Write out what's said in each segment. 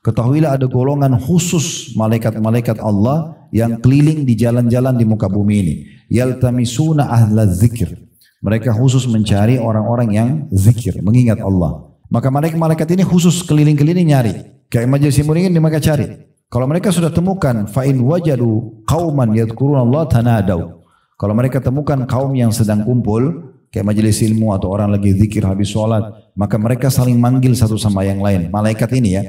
Ketahuilah ada golongan khusus malaikat-malaikat Allah yang keliling di jalan-jalan di muka bumi ini. Yaltamisuna ahla zikir. Mereka khusus mencari orang-orang yang zikir, mengingat Allah. Maka malaikat-malaikat ini khusus keliling-keliling nyari. Kayak majelis ilmu ini mereka cari. Kalau mereka sudah temukan, fa in wajadu qauman yadhkurunallaha tanadau. Kalau mereka temukan kaum yang sedang kumpul, kayak majelis ilmu atau orang lagi zikir habis sholat, maka mereka saling manggil satu sama yang lain. Malaikat ini ya.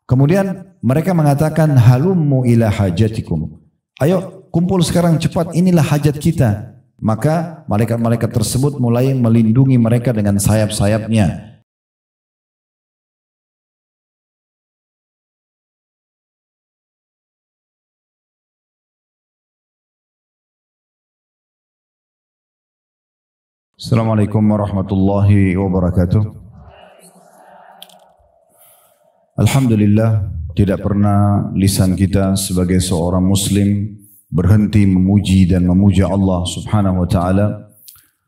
Kemudian mereka mengatakan halummu ila hajatikum. Ayo kumpul sekarang cepat, inilah hajat kita. Maka malaikat-malaikat tersebut mulai melindungi mereka dengan sayap-sayapnya. Assalamualaikum warahmatullahi wabarakatuh. Alhamdulillah, tidak pernah lisan kita sebagai seorang muslim berhenti memuji dan memuja Allah subhanahu wa ta'ala.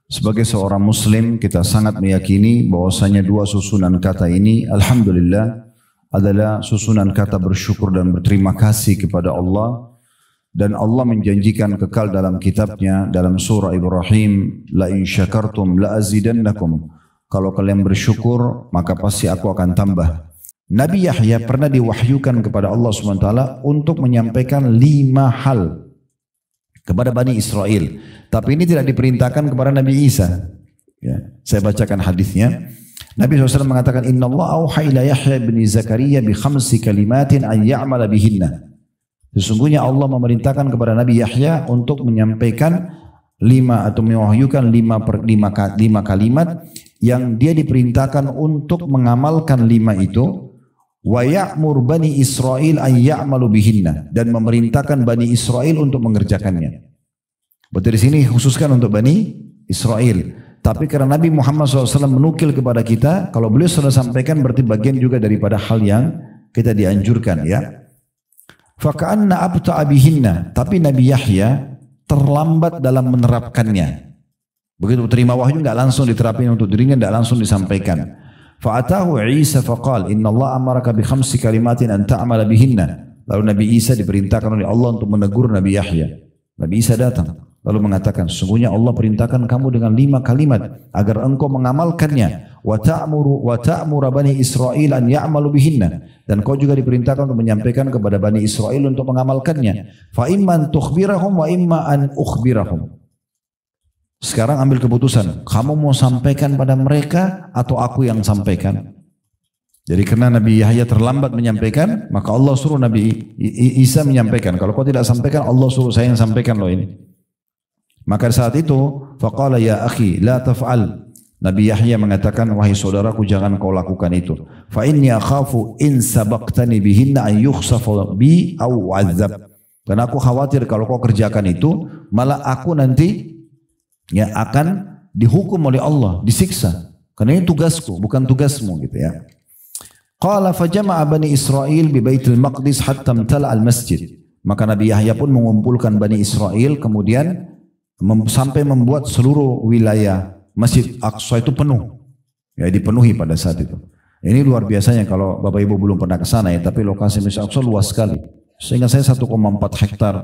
Sebagai seorang muslim kita sangat meyakini bahwasanya dua susunan kata ini alhamdulillah adalah susunan kata bersyukur dan berterima kasih kepada Allah. Dan Allah menjanjikan kekal dalam kitabnya dalam surah Ibrahim, la in syakartum la azidannakum. Kalau kalian bersyukur maka pasti aku akan tambah. Nabi Yahya pernah diwahyukan kepada Allah SWT untuk menyampaikan 5 hal kepada Bani Israel. Tapi ini tidak diperintahkan kepada Nabi Isa. Ya, saya bacakan hadisnya. Nabi SAW mengatakan, Inna Allah auha ila Yahya bin Zakaria bi 5 kalimatin an ya'mala bihinna. Sesungguhnya Allah memerintahkan kepada Nabi Yahya untuk menyampaikan 5 atau mewahyukan 5 kalimat yang dia diperintahkan untuk mengamalkan 5 itu. Wa ya'mur Bani Israel an ya'malu bihinna, dan memerintahkan Bani Israel untuk mengerjakannya. Berarti di sini khususkan untuk Bani Israel. Tapi karena Nabi Muhammad SAW menukil kepada kita, kalau beliau sudah sampaikan berarti bagian juga daripada hal yang kita dianjurkan ya. Faka'anna abta'a bihinna, tapi Nabi Yahya terlambat dalam menerapkannya. Begitu terima wahyu enggak langsung diterapin untuk dirinya, enggak langsung disampaikan. Fa'atahu Isa faqal inna Allah amaraka bi 5 kalimatin an ta'mala bihinna. Lalu Nabi Isa diperintahkan oleh Allah untuk menegur Nabi Yahya. Nabi Isa datang lalu mengatakan, sesungguhnya Allah perintahkan kamu dengan 5 kalimat agar engkau mengamalkannya. Wa ta'muru Bani Israil an ya'malu bihinna, dan kau juga diperintahkan untuk menyampaikan kepada Bani Israel untuk mengamalkannya. Fa imman tukhbirahum wa imma an ukhbirahum. Sekarang ambil keputusan, kamu mau sampaikan pada mereka atau aku yang sampaikan? Jadi karena Nabi Yahya terlambat menyampaikan, maka Allah suruh Nabi Isa menyampaikan. Kalau kau tidak sampaikan, Allah suruh saya yang sampaikan loh ini. Maka saat itu, faqala ya akhi la taf'al. Nabi Yahya mengatakan, wahai saudaraku jangan kau lakukan itu. Fa inni akhafu in sabaqtani bihinna an yukhsafa bi aw azab. Karena aku khawatir kalau kau kerjakan itu, malah aku nanti ya akan dihukum oleh Allah, disiksa. Karena ini tugasku, bukan tugasmu gitu ya. Qala fajama'a Bani Israil bi Baitul Maqdis hatta imtala al-masjid. Maka Nabi Yahya pun mengumpulkan Bani Israil kemudian sampai membuat seluruh wilayah Masjid Aqsa itu penuh. Ya dipenuhi pada saat itu. Ini luar biasanya kalau Bapak Ibu belum pernah ke sana ya, tapi lokasi Masjid Aqsa luas sekali. Sehingga saya 1,4 hektar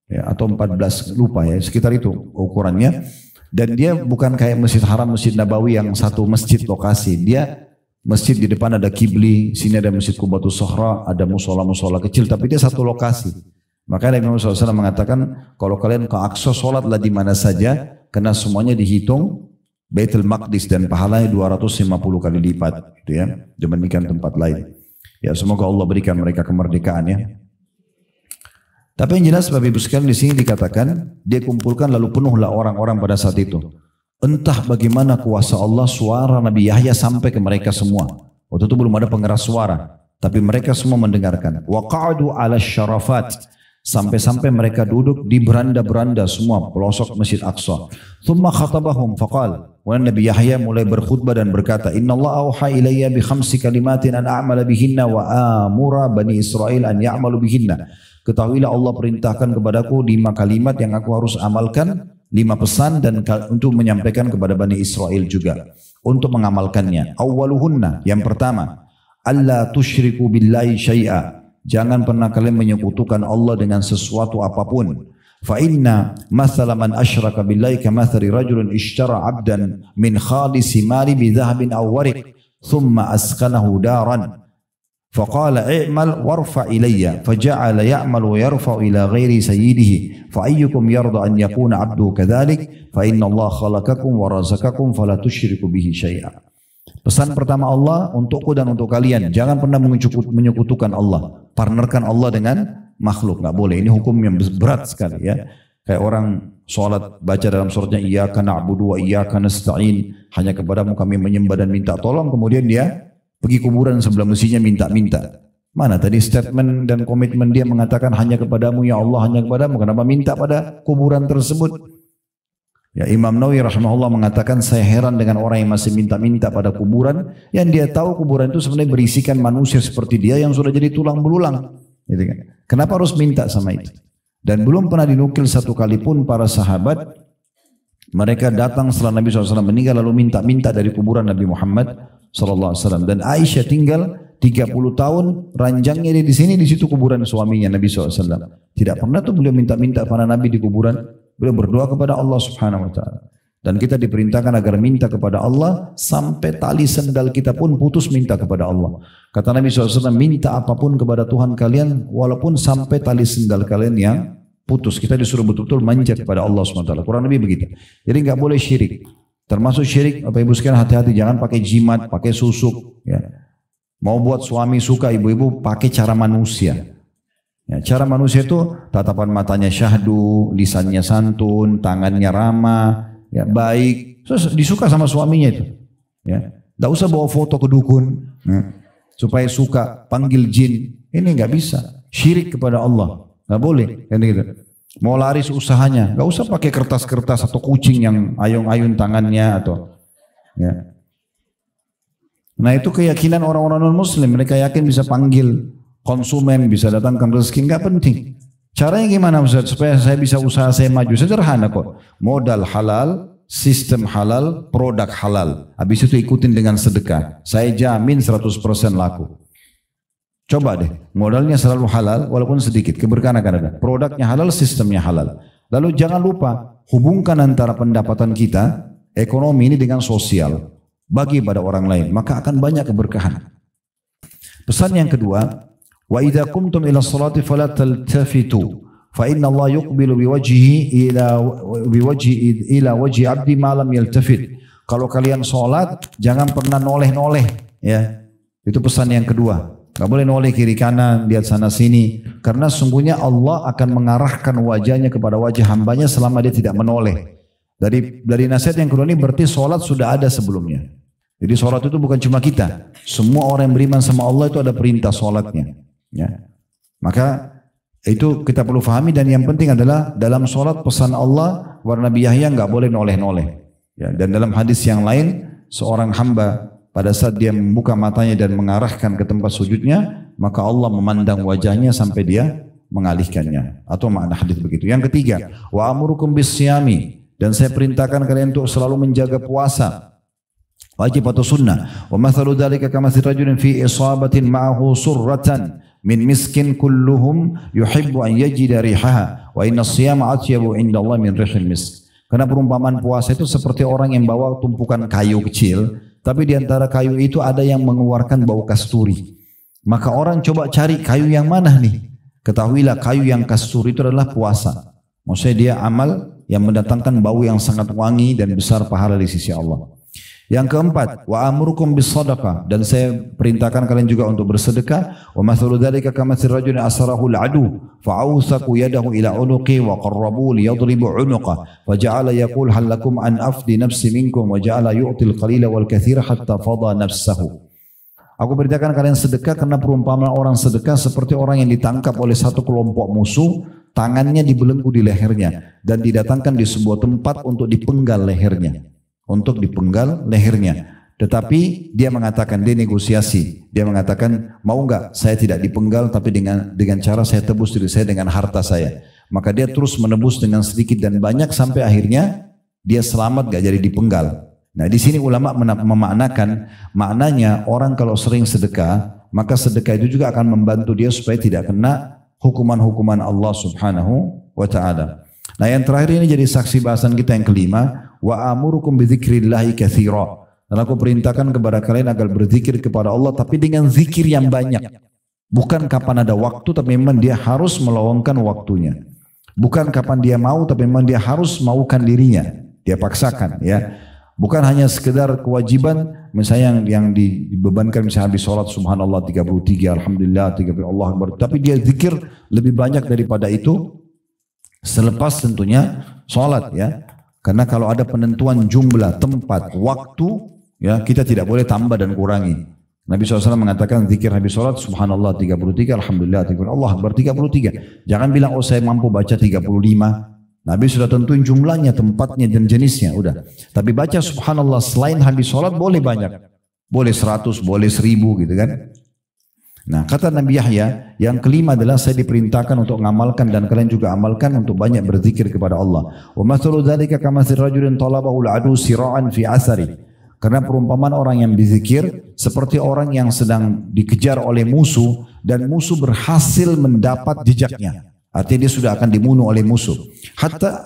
ya, atau 14 lupa ya, sekitar itu ukurannya. Dan dia bukan kayak Masjid Haram, Masjid Nabawi yang satu masjid lokasi. Dia masjid di depan ada kibli, sini ada Masjid Qubatus Sohra, ada musola-musola kecil, tapi dia satu lokasi. Maka Nabi Muhammad SAW mengatakan, kalau kalian ke Aqsa sholatlah di mana saja, karena semuanya dihitung Baitul Maqdis dan pahalanya 250 kali lipat, gitu ya, dibandingkan tempat lain. Ya semoga Allah berikan mereka kemerdekaan ya. Tapi yang jelas Bapak Ibu sekalian di sini dikatakan dia kumpulkan lalu penuhlah orang-orang pada saat itu. Entah bagaimana kuasa Allah, suara Nabi Yahya sampai ke mereka semua. Waktu itu belum ada pengeras suara, tapi mereka semua mendengarkan. Wa qa'adu 'ala syarafat, sampai-sampai mereka duduk di beranda-beranda semua pelosok Masjid Aqsa. Thumma khatabahum faqal. Kemudian Nabi Yahya mulai berkhutbah dan berkata, Inna Allah auha ilayya bi 5 kalimatin an a'mala bihinna wa amura Bani Israel an ya'malu bihinna. Ketahuilah Allah perintahkan kepadaku 5 kalimat yang aku harus amalkan, 5 pesan dan untuk menyampaikan kepada Bani Israel juga untuk mengamalkannya. Awwaluhunna, yang pertama, alla tusyriku billahi syai'a. Jangan pernah kalian menyekutukan Allah dengan sesuatu apapun. Fa inna mathala man asyraka billahi kamathali rajulin ishtara 'abdan min khalisi mali bi dhahabin aw wariq thumma askanahu daran. فقال اعمل وارفع إلي فجعل يعمل ويرفع إلى غير سيده فأيكم يرضى أن يكون عبده كذلك فإن الله خلقكم ورزقكم فلا تشركوا به شيئا. Pesan pertama Allah untukku dan untuk kalian, jangan pernah menyekutukan Allah, partnerkan Allah dengan makhluk, nggak boleh. Ini hukum yang berat sekali ya. Kayak orang sholat baca dalam suratnya iyyaka na'budu wa iyyaka nasta'in, hanya kepadamu kami menyembah dan minta tolong, kemudian dia pergi kuburan sebelah mesinya minta-minta. Mana tadi statement dan komitmen dia mengatakan hanya kepadamu ya Allah, hanya kepadamu, kenapa minta pada kuburan tersebut? Ya, Imam Nawawi rahimahullah mengatakan saya heran dengan orang yang masih minta-minta pada kuburan, yang dia tahu kuburan itu sebenarnya berisikan manusia seperti dia yang sudah jadi tulang belulang. Gitu kan? Kenapa harus minta sama itu? Dan belum pernah dinukil satu kali pun para sahabat mereka datang setelah Nabi SAW meninggal lalu minta-minta dari kuburan Nabi Muhammad SAW. Dan Aisyah tinggal 30 tahun ranjangnya dia di sini, di situ kuburan suaminya Nabi SAW. Tidak pernah tuh beliau minta-minta pada Nabi di kuburan. Beliau berdoa kepada Allah Subhanahu Wa Taala. Dan kita diperintahkan agar minta kepada Allah sampai tali sendal kita pun putus minta kepada Allah. Kata Nabi SAW, minta apapun kepada Tuhan kalian walaupun sampai tali sendal kalian yang putus. Kita disuruh betul-betul manja kepada Allah SWT. Kurang lebih begitu. Jadi nggak boleh syirik. Termasuk syirik, Bapak Ibu sekalian hati-hati, jangan pakai jimat, pakai susuk. Ya. Mau buat suami suka, ibu-ibu pakai cara manusia. Ya, cara manusia itu tatapan matanya syahdu, lisannya santun, tangannya ramah, ya, baik. Terus disuka sama suaminya itu. Ya. Tidak usah bawa foto ke dukun, ya, supaya suka, panggil jin. Ini nggak bisa. Syirik kepada Allah. Nggak boleh, kan gitu. Mau laris usahanya, nggak usah pakai kertas-kertas atau kucing yang ayun-ayun tangannya atau, ya. Nah itu keyakinan orang-orang non-Muslim, mereka yakin bisa panggil konsumen, bisa datangkan rezeki, nggak penting. Caranya gimana Ustaz? Supaya saya bisa usaha saya maju, sederhana kok. Modal halal, sistem halal, produk halal. Habis itu ikutin dengan sedekah. Saya jamin 100% laku. Coba deh, modalnya selalu halal walaupun sedikit, keberkahan akan ada. Produknya halal, sistemnya halal. Lalu jangan lupa hubungkan antara pendapatan kita, ekonomi ini dengan sosial. Bagi pada orang lain, maka akan banyak keberkahan. Pesan yang kedua, wa idza qumtum ila sholati fala taltafitu fa inna Allah yuqbilu biwajhihi ila wajhi 'abdi ma lam yaltafit. Kalau kalian sholat jangan pernah noleh-noleh, ya. Itu pesan yang kedua. Gak boleh noleh kiri kanan, lihat sana sini. Karena sungguhnya Allah akan mengarahkan wajahnya kepada wajah hambanya selama dia tidak menoleh. Dari nasihat yang kedua ini berarti sholat sudah ada sebelumnya. Jadi sholat itu bukan cuma kita. Semua orang yang beriman sama Allah itu ada perintah sholatnya. Ya. Maka itu kita perlu fahami, dan yang penting adalah dalam sholat pesan Allah kepada Nabi Yahya nggak boleh noleh-noleh. Ya. Dan dalam hadis yang lain, seorang hamba pada saat dia membuka matanya dan mengarahkan ke tempat sujudnya, maka Allah memandang wajahnya sampai dia mengalihkannya. Atau makna hadis begitu. Yang ketiga, wa amurukum bisyami, dan saya perintahkan kalian untuk selalu menjaga puasa. Wajib atau sunnah. Wa mathalu dzalika kamathali rajulin fi isabatin ma'ahu surratan min miskin kulluhum yuhibbu an yajida rihaha wa inna as-siyama atyabu indallahi min rihil misk. Karena perumpamaan puasa itu seperti orang yang bawa tumpukan kayu kecil, tapi di antara kayu itu ada yang mengeluarkan bau kasturi. Maka orang coba cari kayu yang mana nih? Ketahuilah kayu yang kasturi itu adalah puasa. Maksudnya dia amal yang mendatangkan bau yang sangat wangi dan besar pahala di sisi Allah. Yang keempat, wa amurukum bis sadaqah, dan saya perintahkan kalian juga untuk bersedekah. Wa mathalu dzalika kamathali rajulin asarahu al-adu fa awsaqu yadahu ila unuqi wa qarrabu li yadribu unuqa fa ja'ala yaqul hal lakum an afdi nafsi minkum wa ja'ala yu'til qalila wal katsira hatta fadha nafsahu. Aku perintahkan kalian sedekah karena perumpamaan orang sedekah seperti orang yang ditangkap oleh satu kelompok musuh, tangannya dibelenggu di lehernya dan didatangkan di sebuah tempat untuk dipenggal lehernya. Untuk dipenggal lehernya. Tetapi dia mengatakan, dia negosiasi. Dia mengatakan, mau enggak saya tidak dipenggal tapi dengan cara saya tebus diri saya dengan harta saya. Maka dia terus menebus dengan sedikit dan banyak sampai akhirnya dia selamat enggak jadi dipenggal. Nah di sini ulama memaknakan, maknanya orang kalau sering sedekah maka sedekah itu juga akan membantu dia supaya tidak kena hukuman-hukuman Allah Subhanahu wa taala. Nah, yang terakhir ini jadi saksi bahasan kita yang kelima, wa amurukum bidzikrillahi katsira. Dan aku perintahkan kepada kalian agar berzikir kepada Allah tapi dengan zikir yang banyak. Bukan kapan ada waktu tapi memang dia harus meluangkan waktunya. Bukan kapan dia mau tapi memang dia harus maukan dirinya. Dia paksakan ya. Bukan hanya sekedar kewajiban misalnya yang dibebankan misalnya habis sholat subhanallah 33, alhamdulillah 33, Allah Akbar. Tapi dia zikir lebih banyak daripada itu selepas tentunya sholat ya. Karena kalau ada penentuan jumlah, tempat, waktu ya kita tidak boleh tambah dan kurangi. Nabi SAW mengatakan zikir habis sholat subhanallah 33, alhamdulillah 33, Allah Akbar 33. Jangan bilang oh saya mampu baca 35. Nabi sudah tentuin jumlahnya, tempatnya dan jenisnya, udah. Tapi baca subhanallah selain habis sholat boleh banyak. Boleh 100, boleh 1000 gitu kan. Nah kata Nabi Yahya, yang kelima adalah saya diperintahkan untuk mengamalkan dan kalian juga amalkan untuk banyak berzikir kepada Allah. Wa mathalu dzalika kamathali rajulin talabahu al-adu sira'an fi asari. Karena perumpamaan orang yang berzikir seperti orang yang sedang dikejar oleh musuh dan musuh berhasil mendapat jejaknya. Artinya dia sudah akan dibunuh oleh musuh. Hatta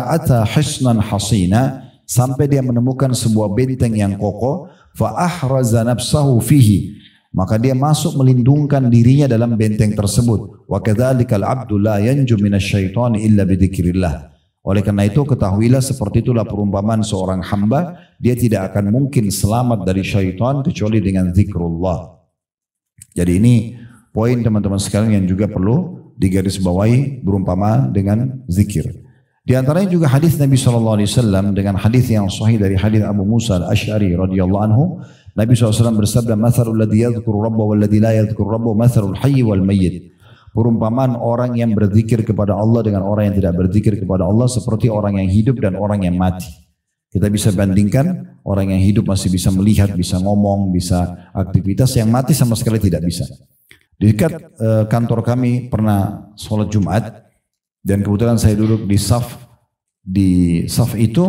ata hisnan hasina, sampai dia menemukan sebuah benteng yang kokoh. Fa ahraza nafsahu fihi, maka dia masuk melindungkan dirinya dalam benteng tersebut. Wa kadzalikal abdu la yanju minasyaitani illa bidzikrillah. Oleh karena itu ketahuilah seperti itulah perumpamaan seorang hamba, dia tidak akan mungkin selamat dari syaitan kecuali dengan zikrullah. Jadi ini poin teman-teman sekalian yang juga perlu digarisbawahi berumpamaan dengan zikir. Di antaranya juga hadis Nabi SAW dengan hadis yang sahih dari hadis Abu Musa al-Ash'ari radhiyallahu anhu. Nabi SAW bersabda, "Mathalul ladzi yadhkuru rabbahu wal ladzi la yadhkuru rabbahu mathalul hayy wal mayyit." Perumpamaan orang yang berzikir kepada Allah dengan orang yang tidak berzikir kepada Allah seperti orang yang hidup dan orang yang mati. Kita bisa bandingkan, orang yang hidup masih bisa melihat, bisa ngomong, bisa aktivitas, yang mati sama sekali tidak bisa. Di dekat kantor kami pernah sholat Jumat dan kebetulan saya duduk di saf itu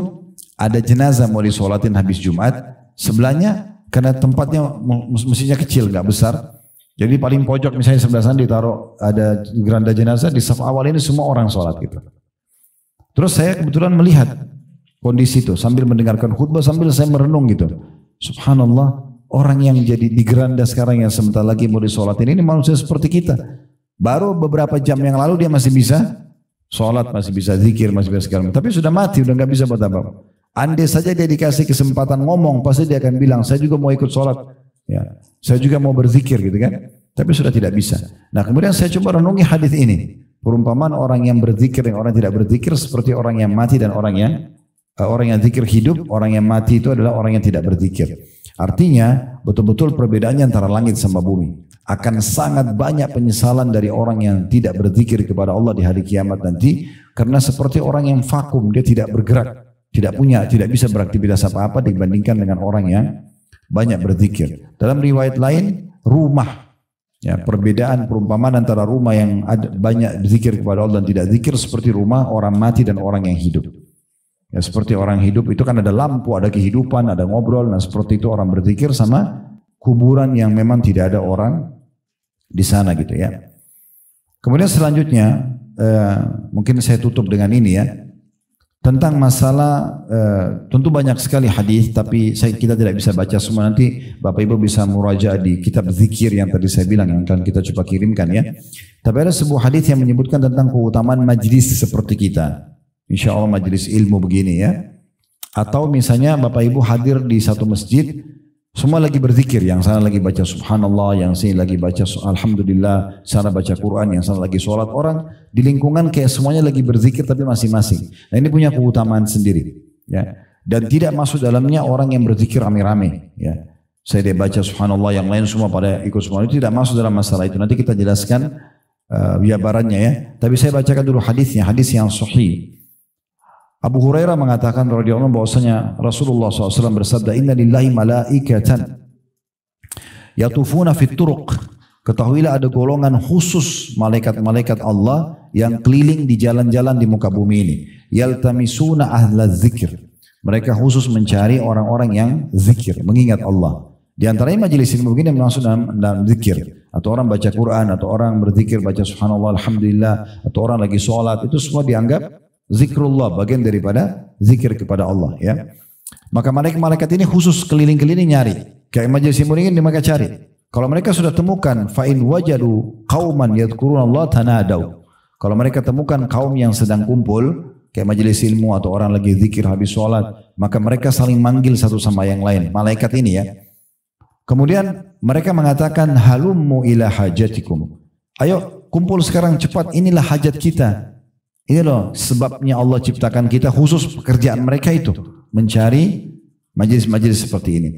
ada jenazah mau disolatin habis Jumat. Sebelahnya karena tempatnya mestinya kecil, nggak besar. Jadi paling pojok misalnya sebelah sana ditaruh ada geranda jenazah, di saf awal ini semua orang sholat gitu. Terus saya kebetulan melihat kondisi itu sambil mendengarkan khutbah sambil saya merenung gitu. Subhanallah, orang yang jadi di geranda sekarang yang sebentar lagi mau disolatin ini manusia seperti kita. Baru beberapa jam yang lalu dia masih bisa sholat, masih bisa zikir, masih bisa segala macam. Tapi sudah mati, udah nggak bisa buat apa. Andai saja dia dikasih kesempatan ngomong, pasti dia akan bilang, saya juga mau ikut sholat. Ya, saya juga mau berzikir gitu kan, tapi sudah tidak bisa. Nah kemudian saya coba renungi hadis ini, perumpamaan orang yang berzikir dan orang yang tidak berzikir seperti orang yang mati dan orang yang zikir hidup. Orang yang mati itu adalah orang yang tidak berzikir. Artinya betul-betul perbedaannya antara langit sama bumi. Akan sangat banyak penyesalan dari orang yang tidak berzikir kepada Allah di hari kiamat nanti, karena seperti orang yang vakum, dia tidak bergerak, tidak bisa beraktivitas apa-apa dibandingkan dengan orang yang banyak berzikir. Dalam riwayat lain, rumah. Ya, perbedaan perumpamaan antara rumah yang ada banyak berzikir kepada Allah dan tidak zikir seperti rumah orang mati dan orang yang hidup. Ya, seperti orang hidup itu kan ada lampu, ada kehidupan, ada ngobrol. Nah seperti itu orang berzikir sama kuburan yang memang tidak ada orang di sana gitu ya. Kemudian selanjutnya mungkin saya tutup dengan ini ya. Tentang masalah tentu banyak sekali hadis, tapi kita tidak bisa baca semua. Nanti Bapak Ibu bisa murajaah di kitab zikir yang tadi saya bilang yang akan kita coba kirimkan ya. Tapi ada sebuah hadis yang menyebutkan tentang keutamaan majlis seperti kita. Insya Allah majlis ilmu begini ya. Atau misalnya Bapak Ibu hadir di satu masjid, semua lagi berzikir, yang sana lagi baca subhanallah, yang sini lagi baca alhamdulillah, sana baca Quran, yang sana lagi sholat. Orang di lingkungan kayak semuanya lagi berzikir tapi masing-masing. Nah ini punya keutamaan sendiri ya. Dan tidak masuk dalamnya orang yang berzikir rame-rame ya. Saya dia baca subhanallah, yang lain semua pada ikut semua, itu tidak masuk dalam masalah itu. Nanti kita jelaskan jabarannya ya. Tapi saya bacakan dulu hadisnya, hadis yang sahih. Abu Hurairah mengatakan radhiyallahu anhu bahwasanya Rasulullah SAW bersabda, Inna lillahi malaikatan yatufuna fit turuq. Ketahuilah ada golongan khusus malaikat-malaikat Allah yang keliling di jalan-jalan di muka bumi ini. Yaltamisuna ahla zikir. Mereka khusus mencari orang-orang yang zikir, mengingat Allah. Di antaranya majelis ilmu begini masuk dalam zikir. Atau orang baca Quran, atau orang berzikir, baca subhanallah, alhamdulillah, atau orang lagi sholat, itu semua dianggap zikrullah, bagian daripada zikir kepada Allah. Ya. Maka malaikat ini khusus keliling-keliling nyari. Kayak majelis ilmu ini mereka cari. Kalau mereka sudah temukan, fa'in wajadu qauman yadhkurunallah tanadau. Kalau mereka temukan kaum yang sedang kumpul, kayak majelis ilmu atau orang lagi zikir habis sholat, maka mereka saling manggil satu sama yang lain. Malaikat ini ya. Kemudian mereka mengatakan halummu ila hajatikum. Ayo kumpul sekarang cepat, inilah hajat kita. Ini loh sebabnya Allah ciptakan kita, khusus pekerjaan mereka itu mencari majelis-majelis seperti ini.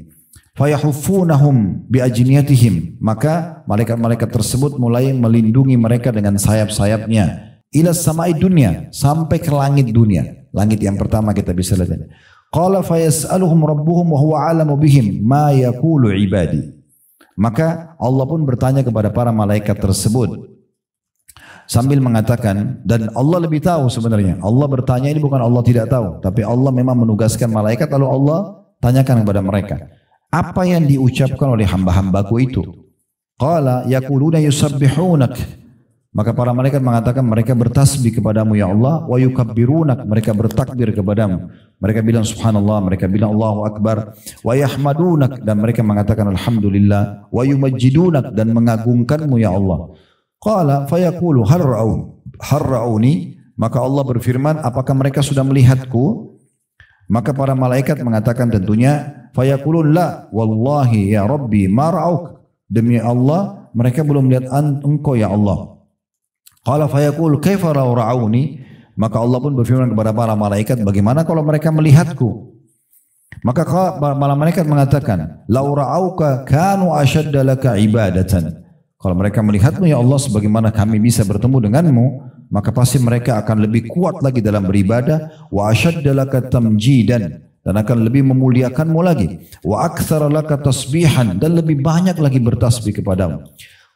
Fayahuffunahum biajniyatihim, maka malaikat-malaikat tersebut mulai melindungi mereka dengan sayap-sayapnya. Ila samai dunia, sampai ke langit dunia. Langit yang pertama kita bisa lihat. Qala fayas'aluhum rabbuhum wa huwa a'lamu bihim ma yaqulu ibadi. Maka Allah pun bertanya kepada para malaikat tersebut sambil mengatakan, dan Allah lebih tahu sebenarnya. Allah bertanya ini bukan Allah tidak tahu, tapi Allah memang menugaskan malaikat lalu Allah tanyakan kepada mereka, apa yang diucapkan oleh hamba-hambaku itu? Qala yaquluna yusabbihunak. Maka para malaikat mengatakan mereka bertasbih kepadamu ya Allah, wa yukabbirunak, mereka bertakbir kepadamu. Mereka bilang subhanallah, mereka bilang Allahu akbar, wa yahmadunak, dan mereka mengatakan alhamdulillah, wa yumajjidunak, dan mengagungkanmu ya Allah. Qala fayaqulu hal ra'uni, maka Allah berfirman apakah mereka sudah melihatku? Maka para malaikat mengatakan tentunya fayaqulun la wallahi ya rabbi ma ra'auk, demi Allah mereka belum melihat engkau ya Allah. Qala fayaqul kaifa law ra'auni, maka Allah pun berfirman kepada para malaikat bagaimana kalau mereka melihatku? Maka para malaikat mengatakan law ra'auka kanu ashadda laka ibadatan. Kalau mereka melihatmu ya Allah sebagaimana kami bisa bertemu denganmu, maka pasti mereka akan lebih kuat lagi dalam beribadah, wa ashadda laka tamjidan, dan akan lebih memuliakanmu lagi, wa aktsara laka tasbihan, dan lebih banyak lagi bertasbih kepadamu.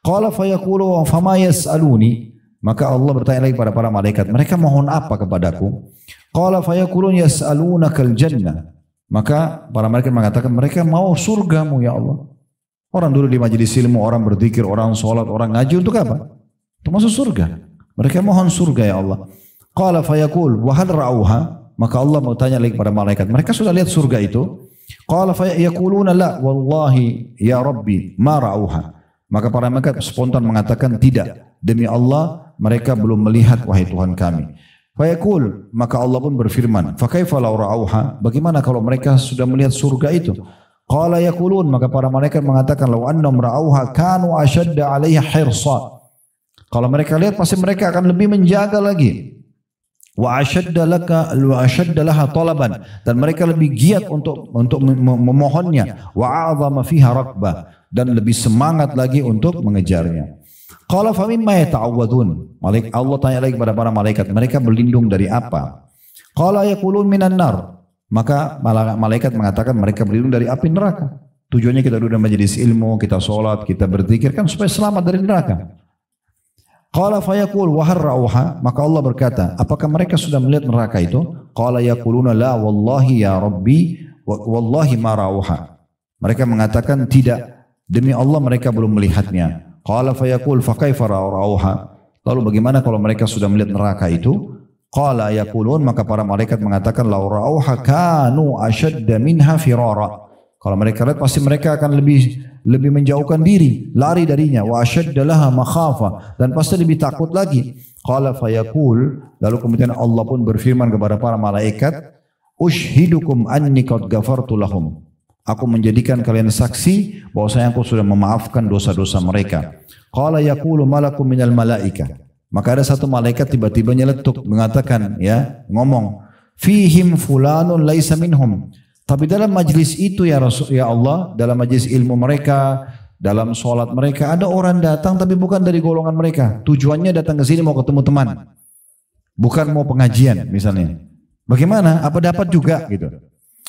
Qala fayaqulu wa fama yas'aluni, maka Allah bertanya lagi kepada para malaikat, mereka mohon apa kepadaku? Qala fayaqulun yas'alunakal jannah, maka para malaikat mengatakan mereka mau surgamu ya Allah. Orang dulu di majelis ilmu, orang berzikir, orang sholat, orang ngaji untuk apa? Untuk masuk surga. Mereka mohon surga ya Allah. Qala fayaqul wa hal ra'auha, maka Allah mau tanya lagi kepada malaikat, mereka sudah lihat surga itu? Qala fayaquluna la wallahi ya rabbi ma ra'auha, maka para malaikat spontan mengatakan tidak, demi Allah mereka belum melihat wahai Tuhan kami. Fayaqul, maka Allah pun berfirman, fa kaifa law ra'auha, bagaimana kalau mereka sudah melihat surga itu? Qala yaqulun, maka para malaikat mengatakan law annahum ra'auha kanu ashadda 'alaiha hirsa. Kalau mereka lihat pasti mereka akan lebih menjaga lagi. Wa ashadda laha talaban, dan mereka lebih giat untuk memohonnya. Wa a'zama fiha rakbah, dan lebih semangat lagi untuk mengejarnya. Qala fa mimma yata'awwadun, Allah tanya lagi kepada para malaikat, mereka berlindung dari apa? Qala yaqulun minan nar, maka malaikat mengatakan mereka berlindung dari api neraka. Tujuannya kita duduk dalam majelis ilmu, kita sholat, kita berzikir kan supaya selamat dari neraka. Qala fayaqul wa hal ra'auha, maka Allah berkata, apakah mereka sudah melihat neraka itu? Qala yaquluna la wallahi ya rabbi wallahi ma ra'auha. Mereka mengatakan tidak, demi Allah mereka belum melihatnya. Qala fayaqul fa kaifa ra'auha, lalu bagaimana kalau mereka sudah melihat neraka itu? Qala yaqulun, maka para malaikat mengatakan law ra'auha kanu ashadda minha firara. Kalau mereka lihat pasti mereka akan lebih menjauhkan diri, lari darinya. Wa ashadda laha makhafa, dan pasti lebih takut lagi. Qala fayaqul, lalu kemudian Allah pun berfirman kepada para malaikat, ushhidukum anni qad ghafartu lahum. Aku menjadikan kalian saksi bahwasanya aku sudah memaafkan dosa-dosa mereka. Qala yaqulu malakum minal malaika, maka ada satu malaikat tiba-tiba nyeletuk mengatakan ngomong, fihim fulanun laisa minhum, tapi dalam majlis itu ya Rasul ya Allah, dalam majlis ilmu mereka, dalam sholat mereka ada orang datang tapi bukan dari golongan mereka, tujuannya datang ke sini mau ketemu teman, bukan mau pengajian misalnya. Bagaimana? Apa dapat juga gitu?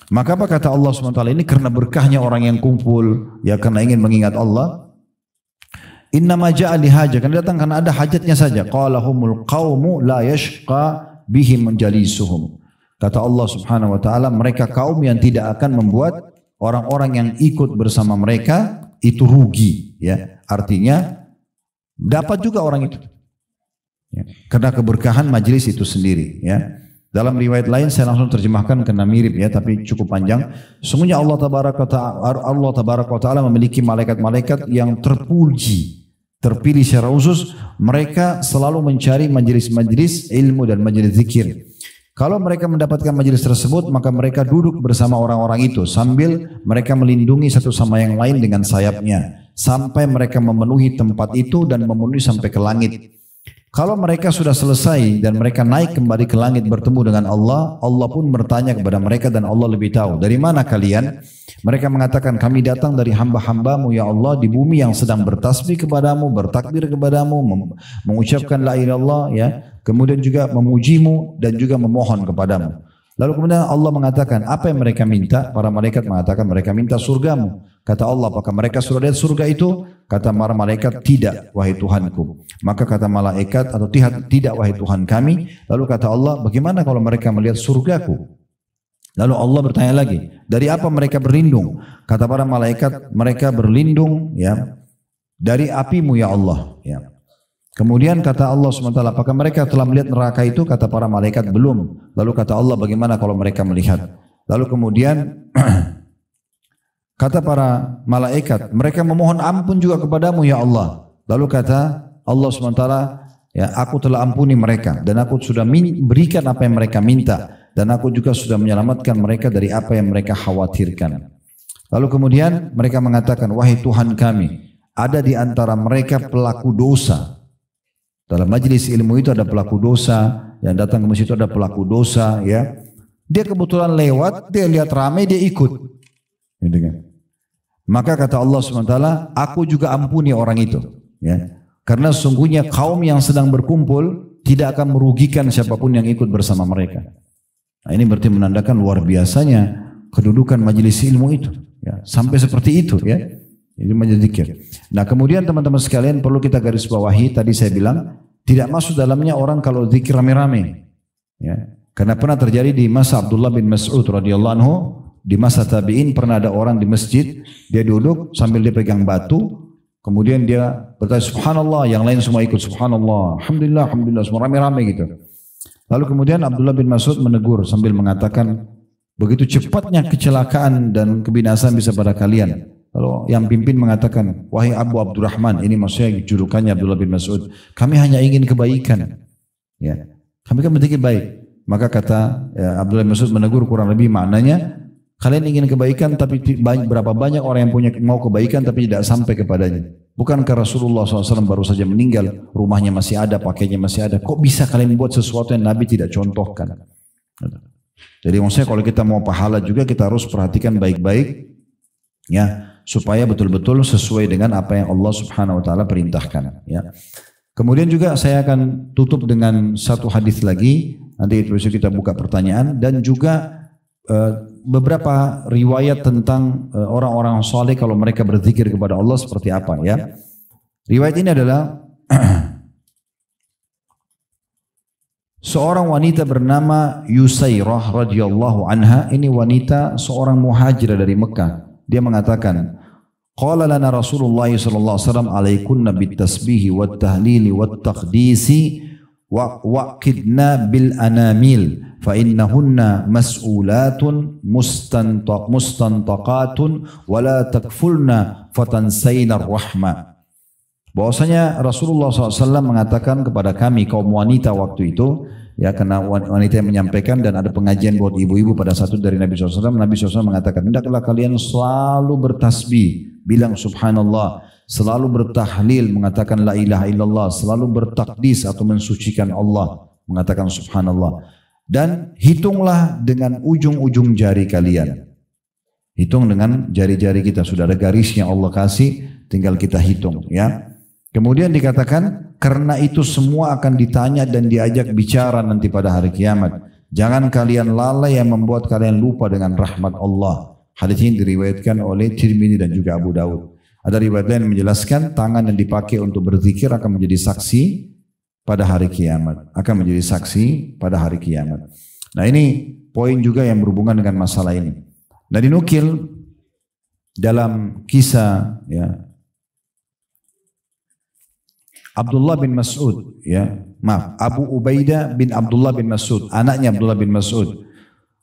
Maka apa kata Allah SWT, ini karena berkahnya orang yang kumpul, ya karena ingin mengingat Allah. Innama ja'a lihaja, kan datang karena ada hajatnya saja. Qala humul qaumu la yashqa bihim jalisuhum. Kata Allah Subhanahu wa taala, mereka kaum yang tidak akan membuat orang-orang yang ikut bersama mereka itu rugi, ya. Artinya dapat juga orang itu. Ya. Karena keberkahan majelis itu sendiri, ya. Dalam riwayat lain saya langsung terjemahkan karena mirip, ya, tapi cukup panjang. Sesungguhnya Allah Tabaraka wa Ta'ala memiliki malaikat-malaikat yang terpilih secara khusus. Mereka selalu mencari majelis-majelis ilmu dan majelis zikir. Kalau mereka mendapatkan majelis tersebut, maka mereka duduk bersama orang-orang itu sambil mereka melindungi satu sama yang lain dengan sayapnya sampai mereka memenuhi tempat itu dan memenuhi sampai ke langit. Kalau mereka sudah selesai dan mereka naik kembali ke langit bertemu dengan Allah, Allah pun bertanya kepada mereka dan Allah lebih tahu. Dari mana kalian? Mereka mengatakan, kami datang dari hamba-hambamu ya Allah di bumi yang sedang bertasbih kepadamu, bertakbir kepadamu, mengucapkan la ilaha illallah, ya. Kemudian juga memujimu dan juga memohon kepadamu. Lalu kemudian Allah mengatakan, apa yang mereka minta? Para malaikat mengatakan, mereka minta surgamu. Kata Allah, apakah mereka sudah lihat surga itu? Kata para malaikat, tidak wahai Tuhanku. Maka kata malaikat, atau tidak wahai Tuhan kami. Lalu kata Allah, bagaimana kalau mereka melihat surgaku? Lalu Allah bertanya lagi, dari apa mereka berlindung? Kata para malaikat, mereka berlindung, ya, dari apimu ya Allah, ya. Kemudian kata Allah SWT, apakah mereka telah melihat neraka itu? Kata para malaikat, belum. Lalu kata Allah, bagaimana kalau mereka melihat? Lalu kemudian kata para malaikat, mereka memohon ampun juga kepadamu ya Allah. Lalu kata Allah SWT, ya, aku telah ampuni mereka dan aku sudah berikan apa yang mereka minta dan aku juga sudah menyelamatkan mereka dari apa yang mereka khawatirkan. Lalu kemudian mereka mengatakan, wahai Tuhan kami, ada di antara mereka pelaku dosa. Dalam majelis ilmu itu ada pelaku dosa, yang datang ke masjid itu ada pelaku dosa, ya. Dia kebetulan lewat, dia lihat ramai, dia ikut. Gitu kan. Maka kata Allah SWT, aku juga ampuni orang itu, ya. Karena sesungguhnya kaum yang sedang berkumpul tidak akan merugikan siapapun yang ikut bersama mereka. Nah, ini berarti menandakan luar biasanya kedudukan majelis ilmu itu, ya. Sampai seperti itu, ya. Ini majelis zikir. Nah, kemudian teman-teman sekalian perlu kita garis bawahi, tadi saya bilang tidak masuk dalamnya orang kalau zikir rame-rame, ya. Karena pernah terjadi di masa Abdullah bin Mas'ud radhiyallahu anhu, di masa tabi'in pernah ada orang di masjid, dia duduk sambil dia pegang batu, kemudian dia bertanya subhanallah, yang lain semua ikut subhanallah, alhamdulillah, alhamdulillah, semua rame-rame gitu. Lalu kemudian Abdullah bin Mas'ud menegur sambil mengatakan, begitu cepatnya kecelakaan dan kebinasaan bisa pada kalian. Lalu yang pimpin mengatakan, wahai Abu Abdurrahman, ini maksudnya julukannya Abdullah bin Mas'ud, kami hanya ingin kebaikan, ya. Kami kan berpikir baik. Maka kata Abdullah bin Mas'ud menegur kurang lebih maknanya, kalian ingin kebaikan tapi berapa banyak orang yang mau kebaikan tapi tidak sampai kepadanya. Bukankah Rasulullah SAW baru saja meninggal, rumahnya masih ada, pakainya masih ada, kok bisa kalian buat sesuatu yang Nabi tidak contohkan? Jadi maksudnya kalau kita mau pahala juga kita harus perhatikan baik-baik, ya, supaya betul-betul sesuai dengan apa yang Allah Subhanahu wa taala perintahkan, ya. Kemudian juga saya akan tutup dengan satu hadis lagi, nanti besok kita buka pertanyaan, dan juga beberapa riwayat tentang orang-orang saleh kalau mereka berzikir kepada Allah seperti apa, ya. Riwayat ini adalah seorang wanita bernama Yusairah radhiyallahu anha. Ini wanita seorang muhajirah dari Mekah. Dia mengatakan, qala lana Rasulullah sallallahu alaihi wasallam alaikunna bitasbihi wat tahlili wat taqdisi waqidna bil anamil fa innahunna mas'ulatun mustantaqatun wa la takfulna fatansayna rahmah. Bahwasanya Rasulullah SAW mengatakan kepada kami kaum wanita waktu itu, ya, karena wanita yang menyampaikan dan ada pengajian buat ibu-ibu pada satu dari Nabi SAW. Nabi SAW mengatakan, hendaklah kalian selalu bertasbih, bilang subhanallah, selalu bertahlil, mengatakan la ilaha illallah, selalu bertakdis atau mensucikan Allah, mengatakan subhanallah, dan hitunglah dengan ujung-ujung jari kalian. Hitung dengan jari-jari kita, sudah ada garisnya Allah kasih, tinggal kita hitung, ya. Kemudian dikatakan, karena itu semua akan ditanya dan diajak bicara nanti pada hari kiamat. Jangan kalian lalai yang membuat kalian lupa dengan rahmat Allah. Hadis ini diriwayatkan oleh Tirmidzi dan juga Abu Daud. Ada riwayat lain yang menjelaskan tangan yang dipakai untuk berzikir akan menjadi saksi pada hari kiamat. Akan menjadi saksi pada hari kiamat. Nah, ini poin juga yang berhubungan dengan masalah ini. Nah, dinukil dalam kisah ya Abdullah bin Mas'ud ya, maaf, Abu Ubaidah bin Abdullah bin Mas'ud, anaknya Abdullah bin Mas'ud.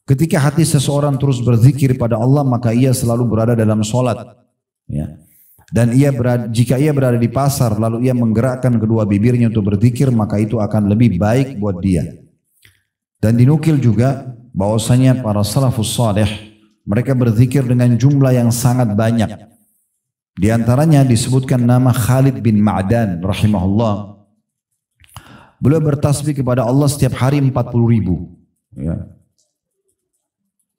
Ketika hati seseorang terus berzikir pada Allah, maka ia selalu berada dalam solat. Ya. Dan jika ia berada di pasar, lalu ia menggerakkan kedua bibirnya untuk berzikir, maka itu akan lebih baik buat dia. Dan dinukil juga bahwasanya para salafus saleh mereka berzikir dengan jumlah yang sangat banyak. Di antaranya disebutkan nama Khalid bin Ma'dan rahimahullah. Beliau bertasbih kepada Allah setiap hari 40.000. Ya.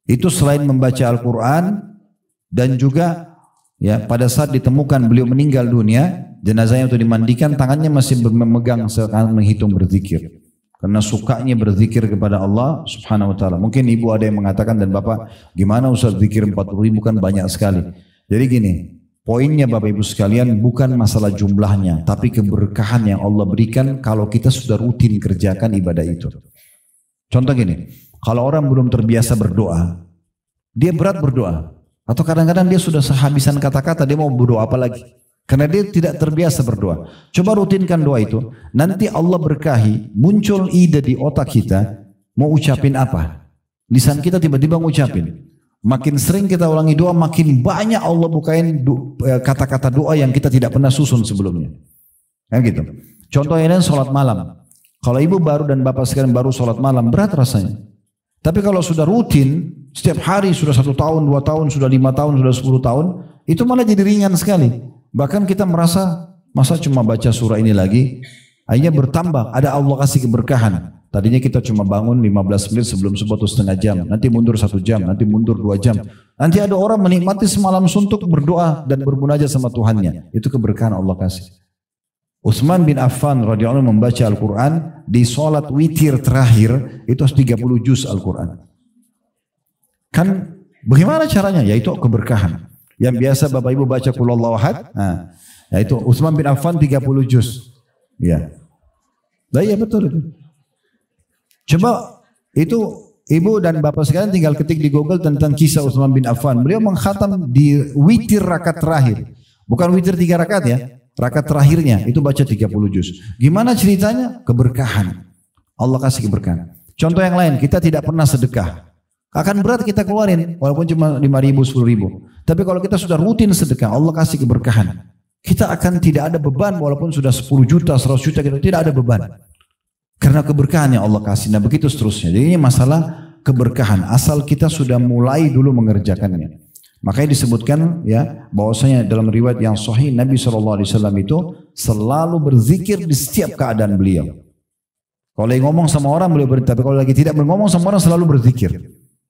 Itu selain membaca Al-Quran dan juga ya pada saat ditemukan beliau meninggal dunia, jenazahnya untuk dimandikan, tangannya masih memegang seakan menghitung berzikir. Karena sukanya berzikir kepada Allah subhanahu wa ta'ala. Mungkin ibu ada yang mengatakan dan bapak, gimana Ustaz zikir 40.000 kan banyak sekali. Jadi gini, poinnya Bapak Ibu sekalian bukan masalah jumlahnya, tapi keberkahan yang Allah berikan kalau kita sudah rutin kerjakan ibadah itu. Contoh gini, kalau orang belum terbiasa berdoa, dia berat berdoa. Atau kadang-kadang dia sudah sehabisan kata-kata, dia mau berdoa apa lagi? Karena dia tidak terbiasa berdoa. Coba rutinkan doa itu, nanti Allah berkahi, muncul ide di otak kita, mau ucapin apa? Lisan kita tiba-tiba ngucapin. Makin sering kita ulangi doa, makin banyak Allah bukain kata-kata doa yang kita tidak pernah susun sebelumnya. Kan gitu. Contohnya ini sholat malam. Kalau ibu baru dan bapak sekalian baru sholat malam, berat rasanya. Tapi kalau sudah rutin, setiap hari sudah 1 tahun, 2 tahun, sudah 5 tahun, sudah 10 tahun, itu malah jadi ringan sekali. Bahkan kita merasa, masa cuma baca surah ini lagi, akhirnya bertambah, ada Allah kasih keberkahan. Tadinya kita cuma bangun 15 menit sebelum subuh atau setengah jam, nanti mundur 1 jam, nanti mundur 2 jam. Nanti ada orang menikmati semalam suntuk berdoa dan bermunajat sama Tuhannya. Itu keberkahan Allah kasih. Utsman bin Affan radhiyallahu anhu membaca Al-Quran di sholat witir terakhir itu 30 juz Al-Quran. Kan bagaimana caranya? Yaitu keberkahan. Yang biasa Bapak Ibu baca Qul Huwallahu Ahad, yaitu Utsman bin Affan 30 juz. Ya. Nah, iya betul itu. Coba itu ibu dan bapak sekalian tinggal ketik di Google tentang kisah Utsman bin Affan. Beliau mengkhatam di witir rakaat terakhir. Bukan witir 3 rakaat ya. Rakaat terakhirnya itu baca 30 juz. Gimana ceritanya? Keberkahan. Allah kasih keberkahan. Contoh yang lain, kita tidak pernah sedekah. Akan berat kita keluarin walaupun cuma 5.000, 10.000. Tapi kalau kita sudah rutin sedekah, Allah kasih keberkahan. Kita akan tidak ada beban walaupun sudah 10 juta, 100 juta, kita tidak ada beban. Karena keberkahan yang Allah kasih. Nah begitu seterusnya. Jadi ini masalah keberkahan. Asal kita sudah mulai dulu mengerjakannya. Makanya disebutkan ya bahwasanya dalam riwayat yang sahih Nabi SAW itu selalu berzikir di setiap keadaan beliau. Kalau lagi ngomong sama orang beliau berzikir, tapi kalau lagi tidak ngomong sama orang selalu berzikir.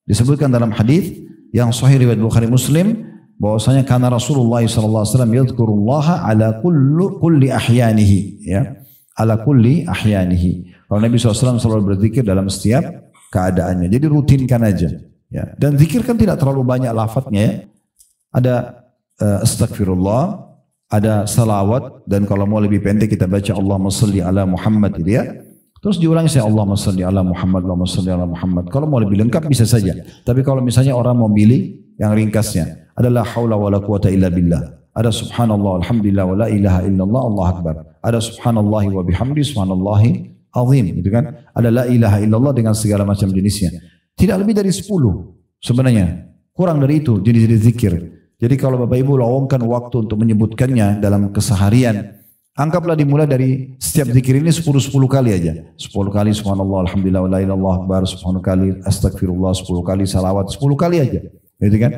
Disebutkan dalam hadis yang sahih riwayat Bukhari Muslim bahwasanya karena Rasulullah SAW yadhkurullaha ala kulli ahyanihi ya. Ala kulli ahyanihi. Kalau Nabi SAW selalu berzikir dalam setiap keadaannya. Jadi rutinkan aja. Ya. Dan zikir kan tidak terlalu banyak lafadznya ya. Ada astagfirullah, ada salawat, dan kalau mau lebih pendek kita baca Allahumma salli ala Muhammad gitu ya. Terus diulangi saya Allahumma salli ala Muhammad, Allahumma salli ala Muhammad. Kalau mau lebih lengkap bisa saja. Tapi kalau misalnya orang mau pilih yang ringkasnya, adalah haula wala quwata illa billah. Ada subhanallah, alhamdulillah, wa la ilaha illallah, Allah akbar. Ada subhanallahi wa bihamdi, subhanallahi azim. Gitu kan? Ada la ilaha illallah dengan segala macam jenisnya. Tidak lebih dari 10 sebenarnya. Kurang dari itu jenis-jenis zikir. Jadi kalau Bapak Ibu lowongkan waktu untuk menyebutkannya dalam keseharian, anggaplah dimulai dari setiap zikir ini 10 kali aja. 10 kali subhanallah, alhamdulillah, wa la ilaha illallah, akbar, 10 kali astagfirullah, 10 kali salawat, 10 kali aja. Gitu kan?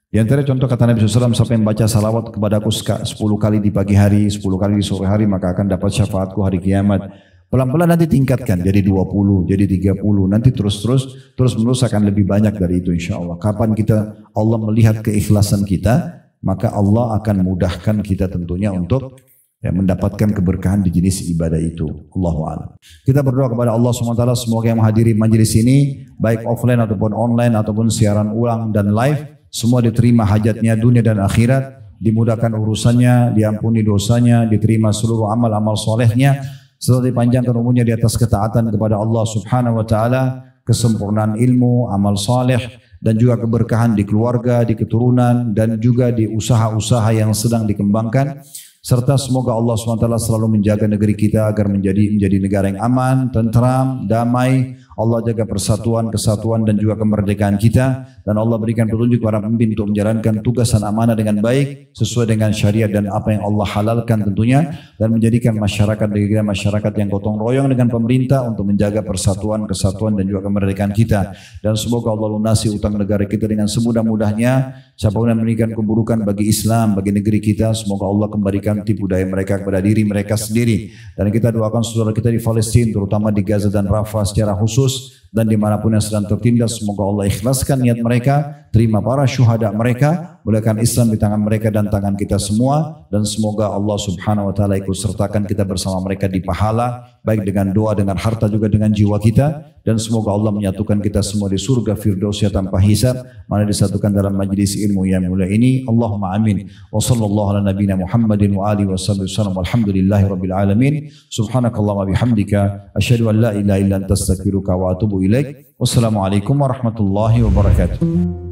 Di antara contoh kata Nabi SAW, siapa yang baca salawat kepadaku 10 kali di pagi hari, 10 kali di sore hari, maka akan dapat syafaatku hari kiamat. Pelan-pelan nanti tingkatkan jadi 20, jadi 30, nanti terus menerus akan lebih banyak dari itu insya Allah. Kapan kita Allah melihat keikhlasan kita, maka Allah akan mudahkan kita tentunya untuk ya, mendapatkan keberkahan di jenis ibadah itu. Allahu a'lam. Kita berdoa kepada Allah SWT semoga yang menghadiri majelis ini baik offline ataupun online ataupun siaran ulang dan live, semua diterima hajatnya dunia dan akhirat, dimudahkan urusannya, diampuni dosanya, diterima seluruh amal-amal solehnya, serta dipanjangkan umurnya di atas ketaatan kepada Allah Subhanahu wa taala, kesempurnaan ilmu, amal saleh dan juga keberkahan di keluarga, di keturunan, dan juga di usaha-usaha yang sedang dikembangkan. Serta semoga Allah SWT selalu menjaga negeri kita agar menjadi negara yang aman, tentram, damai. Allah jaga persatuan, kesatuan dan juga kemerdekaan kita. Dan Allah berikan petunjuk kepada pemimpin untuk menjalankan tugas dan amanah dengan baik, sesuai dengan syariat dan apa yang Allah halalkan tentunya. Dan menjadikan masyarakat negara masyarakat yang gotong royong dengan pemerintah untuk menjaga persatuan, kesatuan dan juga kemerdekaan kita. Dan semoga Allah lunasi utang negara kita dengan semudah-mudahnya. Siapapun yang memberikan keburukan bagi Islam, bagi negeri kita, semoga Allah kembalikan tipu daya mereka kepada diri mereka sendiri. Dan kita doakan saudara kita di Palestina, terutama di Gaza dan Rafah secara khusus, dan dimanapun yang sedang tertindas, semoga Allah ikhlaskan niat mereka, terima para syuhada mereka, mulakan Islam di tangan mereka dan tangan kita semua, dan semoga Allah Subhanahu wa taala ikut sertakan kita bersama mereka di pahala, baik dengan doa, dengan harta, juga dengan jiwa kita. Dan semoga Allah menyatukan kita semua di surga Firdausya tanpa hisab, mana disatukan dalam majlis ilmu yang mulia ini. Allahumma amin. Wa sallallahu ala nabiyina Muhammadin wa alihi wasallam. Walhamdulillahi rabbil alamin. Subhanakallahumma bihamdika asyhadu an la ilaha illa anta astaghfiruka wa atubu ilaik. Wassalamualaikum warahmatullahi wabarakatuh.